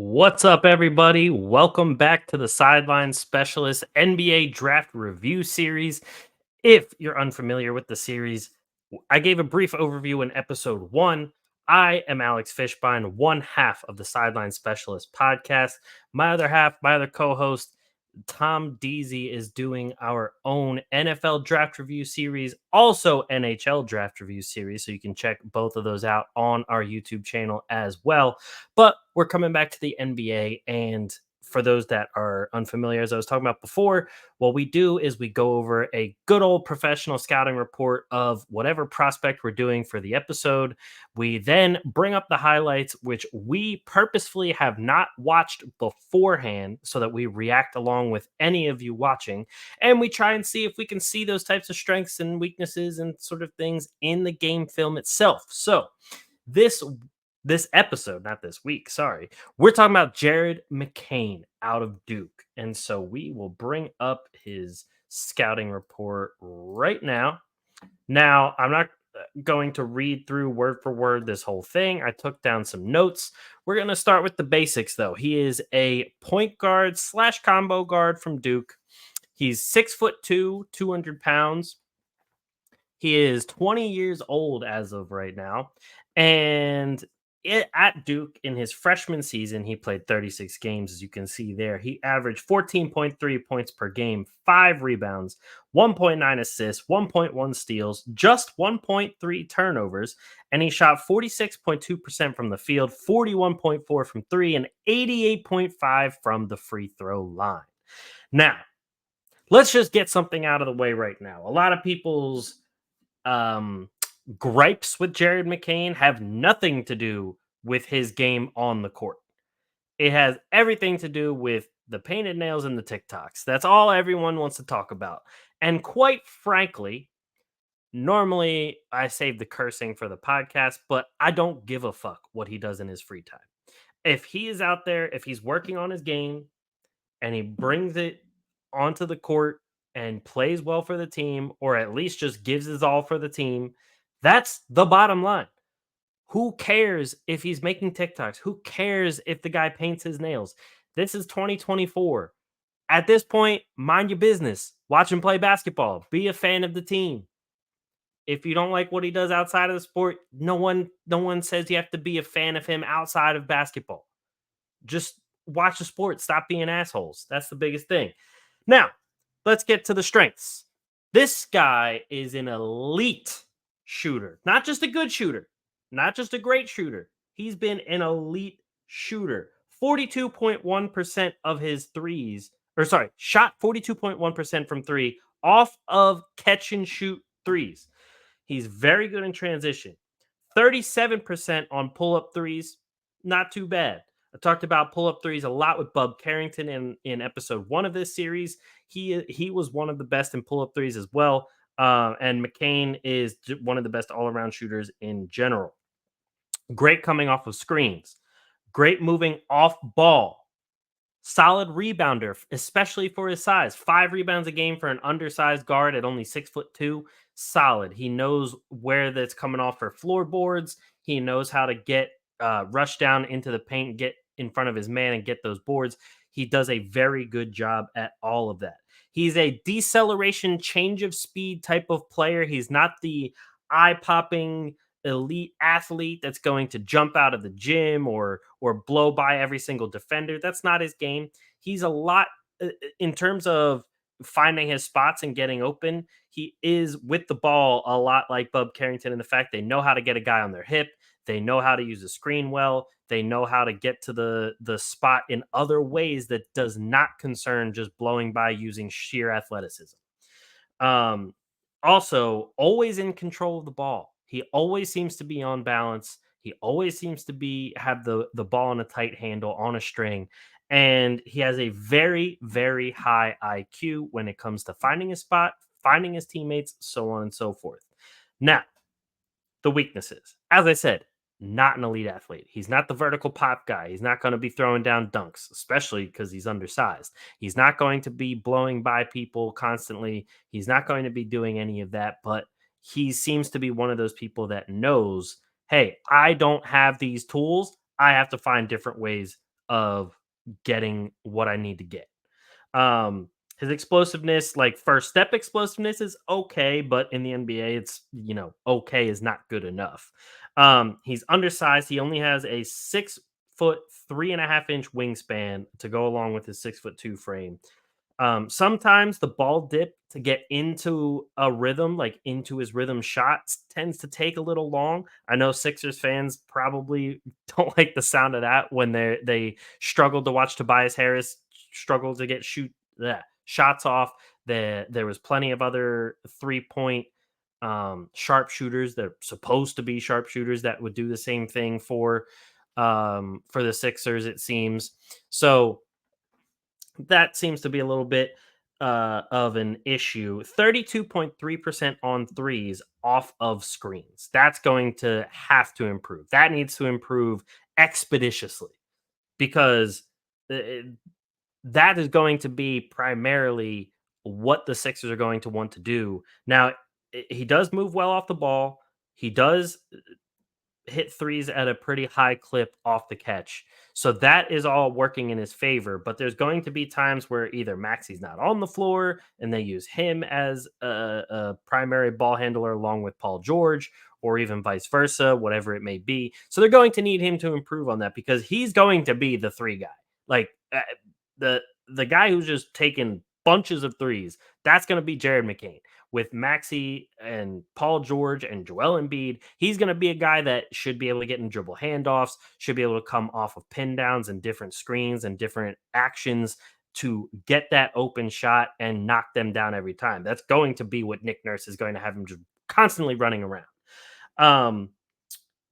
What's up, everybody? Welcome back to the Sideline Specialists NBA Draft Review Series. If you're unfamiliar with the series, I gave a brief overview in episode one. I am Alex Fishbein, one half of the Sideline Specialist podcast. My other half, my other co host, Tom Deasy, is doing our own NFL draft review series, also NHL draft review series. So you can check both of those out on our YouTube channel as well. But we're coming back to the NBA. And for those that are unfamiliar, as I was talking about before, what we do is we go over a good old professional scouting report of whatever prospect we're doing for the episode. We then bring up the highlights, which we purposefully have not watched beforehand so that we react along with any of you watching. And we try and see if we can see those types of strengths and weaknesses and sort of things in the game film itself. So this this episode, not this week, sorry, we're talking about Jared McCain out of Duke. And so we will bring up his scouting report right now. Now, I'm not going to read through word for word this whole thing. I took down some notes. We're going to start with the basics, though. He is a point guard slash combo guard from Duke. He's 6'2", 200 pounds. He is 20 years old as of right now. And at Duke in his freshman season, he played 36 games, as you can see there. He averaged 14.3 points per game, 5 rebounds, 1.9 assists, 1.1 steals, just 1.3 turnovers, and he shot 46.2% from the field, 41.4 from 3, and 88.5 from the free throw line. Now, let's just get something out of the way right now. A lot of people's gripes with Jared McCain have nothing to do with his game on the court. It has everything to do with the painted nails and the TikToks. That's all everyone wants to talk about. And quite frankly, normally I save the cursing for the podcast, but I don't give a fuck what he does in his free time. If he is out there, if he's working on his game and he brings it onto the court and plays well for the team, or at least just gives his all for the team, that's the bottom line. Who cares if he's making TikToks? Who cares if the guy paints his nails? This is 2024. At this point, mind your business. Watch him play basketball. Be a fan of the team. If you don't like what he does outside of the sport, no one says you have to be a fan of him outside of basketball. Just watch the sport. Stop being assholes. That's the biggest thing. Now, let's get to the strengths. This guy is an elite shooter, not just a good shooter, not just a great shooter. He's been an elite shooter. 42.1% of his threes, shot 42.1% from three off of catch and shoot threes. He's very good in transition. 37% on pull up threes, not too bad. I talked about pull up threes a lot with Bub Carrington in episode one of this series. He was one of the best in pull up threes as well. And McCain is one of the best all around shooters in general. Great coming off of screens. Great moving off ball. Solid rebounder, especially for his size. 5 rebounds a game for an undersized guard at only 6'2". Solid. He knows where that's coming off for floorboards. He knows how to get rush down into the paint, get in front of his man, and get those boards. He does a very good job at all of that. He's a deceleration, change of speed type of player. He's not the eye-popping elite athlete that's going to jump out of the gym or blow by every single defender. That's not his game. He's a lot in terms of finding his spots and getting open. He is with the ball a lot like Bub Carrington in the fact they know how to get a guy on their hip. They know how to use a screen well. They know how to get to the spot in other ways that does not concern just blowing by using sheer athleticism. Also, always in control of the ball. He always seems to be on balance. He always seems to have the ball on a tight handle on a string. And he has a very, very high IQ when it comes to finding his spot, finding his teammates, so on and so forth. Now, the weaknesses. As I said, not an elite athlete. He's not the vertical pop guy. He's not going to be throwing down dunks, especially because he's undersized. He's not going to be blowing by people constantly. He's not going to be doing any of that, but he seems to be one of those people that knows, hey, I don't have these tools. I have to find different ways of getting what I need to get. His explosiveness, like first step explosiveness, is okay, but in the NBA, it's okay is not good enough. He's undersized. He only has a 6 foot 3.5 inch wingspan to go along with his 6'2" frame. Sometimes the ball dip to get into a rhythm, like into his rhythm shots, tends to take a little long. I know Sixers fans probably don't like the sound of that when they struggled to watch Tobias Harris struggle to get shots off. There was plenty of other 3 point sharpshooters that are supposed to be sharpshooters that would do the same thing for the Sixers, it seems. So that seems to be a little bit of an issue. 32.3% on threes off of screens. That's going to have to improve. That needs to improve expeditiously because uh, that is going to be primarily what the Sixers are going to want to do. Now, he does move well off the ball. He does hit threes at a pretty high clip off the catch. So that is all working in his favor. But there's going to be times where either Maxey's not on the floor and they use him as a primary ball handler along with Paul George, or even vice versa, whatever it may be. So they're going to need him to improve on that because he's going to be the three guy. Like the the guy who's just taking bunches of threes. That's going to be Jared McCain with Maxey and Paul George and Joel Embiid. He's going to be a guy that should be able to get in dribble handoffs, should be able to come off of pin downs and different screens and different actions to get that open shot and knock them down every time. That's going to be what Nick Nurse is going to have him just constantly running around. Um,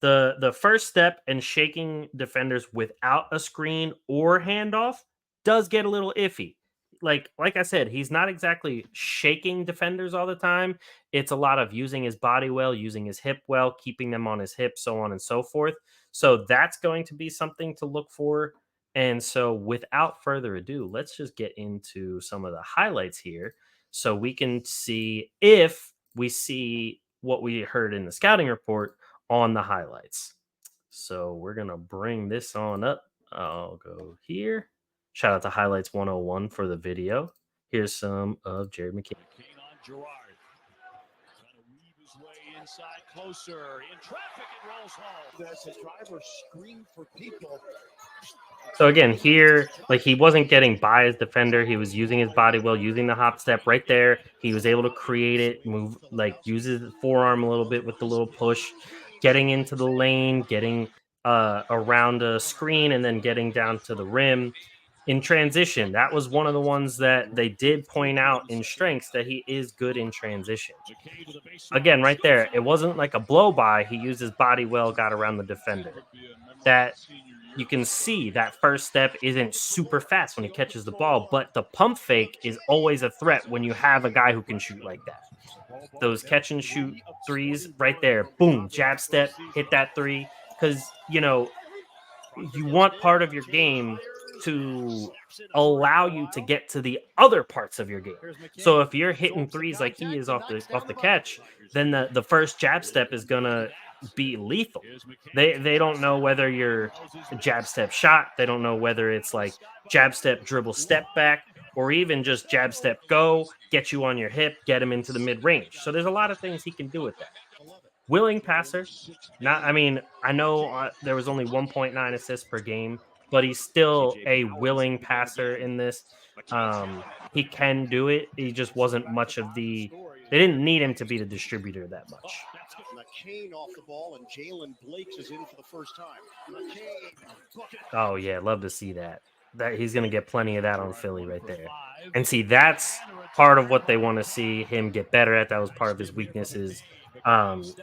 the first step in shaking defenders without a screen or handoff does get a little iffy. Like I said, he's not exactly shaking defenders all the time. It's a lot of using his body well, using his hip well, keeping them on his hip, so on and so forth. So that's going to be something to look for. And so without further ado, let's just get into some of the highlights here so we can see if we see what we heard in the scouting report on the highlights. So we're going to bring this on up. I'll go here. Shout out to Highlights 101 for the video. Here's some of Jared McCain. McCain on Gerard. Trying to weave his way inside closer. In traffic, it rolls home. As his driver screamed for people. So again, here, like he wasn't getting by his defender. He was using his body well, using the hop step right there. He was able to create it, move, like use his forearm a little bit with the little push, getting into the lane, getting around a screen, and then getting down to the rim in transition. That was one of the ones that they did point out in strengths that he is good in transition. Again, right there, it wasn't like a blow by. He used his body well, got around the defender. That you can see that first step isn't super fast when he catches the ball, but the pump fake is always a threat when you have a guy who can shoot like that. Those catch and shoot threes right there, boom, jab step, hit that three. Because, you want part of your game to allow you to get to the other parts of your game. So if you're hitting threes like he is off the catch, then the first jab step is gonna be lethal. They don't know whether you're jab step shot, they don't know whether it's like jab step dribble step back, or even just jab step go, get you on your hip, get him into the mid range. So there's a lot of things he can do with that. Willing passer. Not, I mean, I know there was only 1.9 assists per game, but he's still a willing passer in this. He can do it. He just wasn't much of the. They didn't need him to be the distributor that much. McCain off the ball, and Jalen Blakes is in for the first time. Oh yeah, love to see that. That he's gonna get plenty of that on Philly right there. And see, that's part of what they want to see him get better at. That was part of his weaknesses,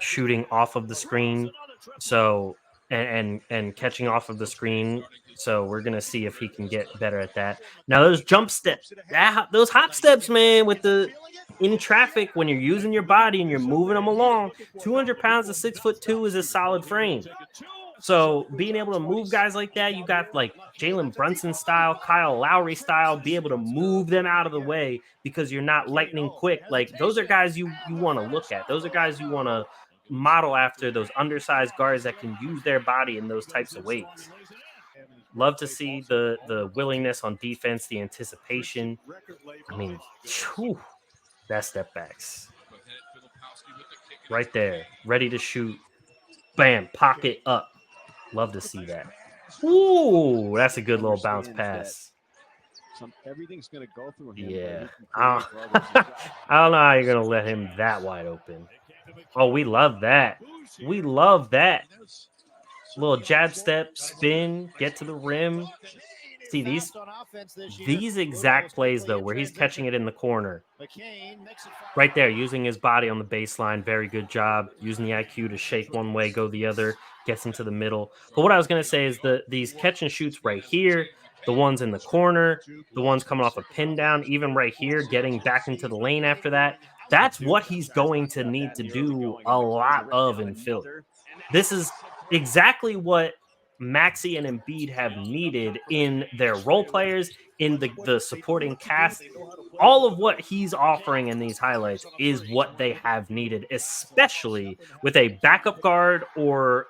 shooting off of the screen. So and catching off of the screen. So we're gonna see if he can get better at that. Now those jump steps, those hop steps, man, with the in traffic when you're using your body and you're moving them along. 200 pounds to 6'2" is a solid frame. So being able to move guys like that, you got like Jalen Brunson style, Kyle Lowry style, be able to move them out of the way because you're not lightning quick. Like those are guys you want to look at. Those are guys you want to model after, those undersized guards that can use their body in those types of ways. Love to see the willingness on defense, the anticipation. I mean, whew, that step backs right there, ready to shoot. Bam, pocket up. Love to see that. Ooh, that's a good little bounce pass. Everything's going to go through him. Yeah. I don't know how you're going to let him that wide open. Oh, we love that. We love that. Little jab step, spin, get to the rim. See these exact plays, though, where he's catching it in the corner. Right there, using his body on the baseline. Very good job. Using the IQ to shake one way, go the other, gets into the middle. But what I was going to say is these catch and shoots right here, the ones in the corner, the ones coming off a pin down, even right here, getting back into the lane after that. That's what he's going to need to do a lot of in Philly. This is exactly what Maxey and Embiid have needed in their role players, in the supporting cast. All of what he's offering in these highlights is what they have needed, especially with a backup guard or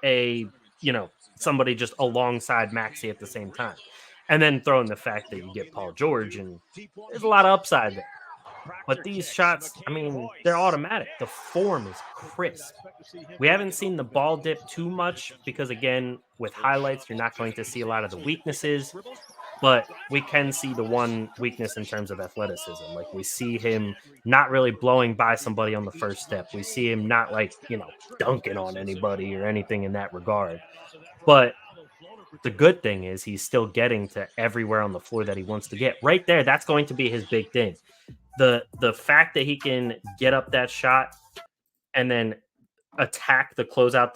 somebody just alongside Maxey at the same time. And then throw in the fact that you get Paul George, and there's a lot of upside there. But these shots, I mean, they're automatic. The form is crisp. We haven't seen the ball dip too much because, again, with highlights, you're not going to see a lot of the weaknesses. But we can see the one weakness in terms of athleticism. Like, we see him not really blowing by somebody on the first step. We see him not, dunking on anybody or anything in that regard. But the good thing is he's still getting to everywhere on the floor that he wants to get. Right there, that's going to be his big thing. The fact that he can get up that shot and then attack the closeout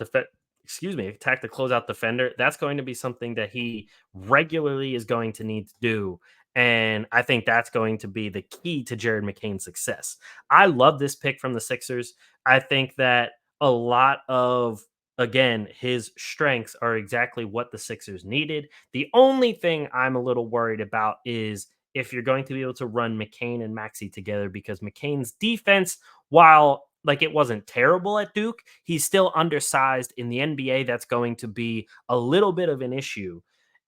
defender, that's going to be something that he regularly is going to need to do. And I think that's going to be the key to Jared McCain's success. I love this pick from the Sixers. I think that a lot of, again, his strengths are exactly what the Sixers needed. The only thing I'm a little worried about is if you're going to be able to run McCain and Maxey together, because McCain's defense, while it wasn't terrible at Duke, he's still undersized in the NBA. That's going to be a little bit of an issue.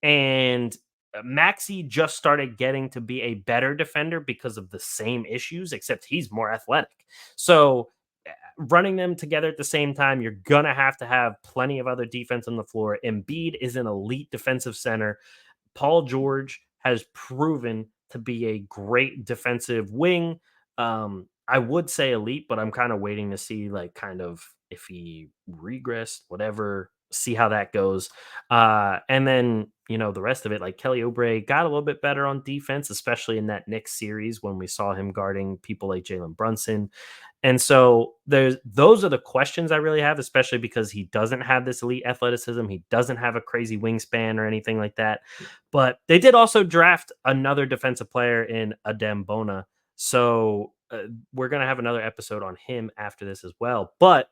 And Maxey just started getting to be a better defender because of the same issues, except he's more athletic. So running them together at the same time, you're going to have plenty of other defense on the floor. Embiid is an elite defensive center. Paul George has proven to be a great defensive wing. I would say elite, but I'm kind of waiting to see if he regressed, whatever, see how that goes. And then, the rest of it, like Kelly Oubre got a little bit better on defense, especially in that Knicks series when we saw him guarding people like Jalen Brunson. And so those are the questions I really have, especially because he doesn't have this elite athleticism. He doesn't have a crazy wingspan or anything like that. But they did also draft another defensive player in Adem Bona. So we're going to have another episode on him after this as well. But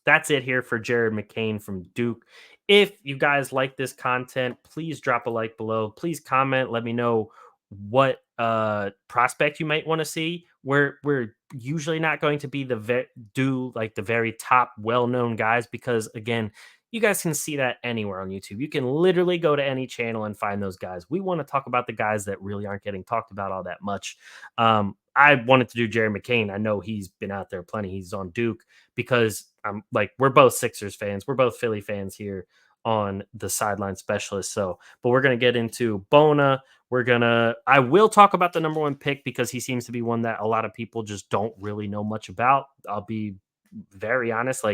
that's it here for Jared McCain from Duke. If you guys like this content, please drop a like below. Please comment. Let me know what prospect you might want to see. We're usually not going to be the very top well-known guys, because again, you guys can see that anywhere on YouTube. You can literally go to any channel and find those guys. We want to talk about the guys that really aren't getting talked about all that much. I wanted to do Jared McCain. I know he's been out there plenty. He's on Duke because we're both Sixers fans. We're both Philly fans here on the Sideline Specialists. So, but we're going to get into Bona. I will talk about the number one pick because he seems to be one that a lot of people just don't really know much about. I'll be very honest.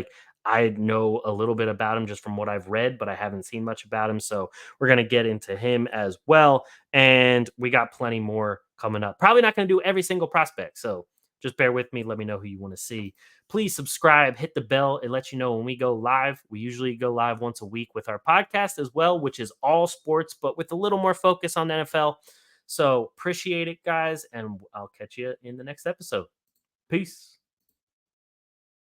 I know a little bit about him just from what I've read, but I haven't seen much about him. So we're going to get into him as well. And we got plenty more coming up. Probably not going to do every single prospect. So just bear with me. Let me know who you want to see. Please subscribe, hit the bell. It lets you know when we go live. We usually go live once a week with our podcast as well, which is all sports, but with a little more focus on the NFL. So appreciate it, guys. And I'll catch you in the next episode. Peace.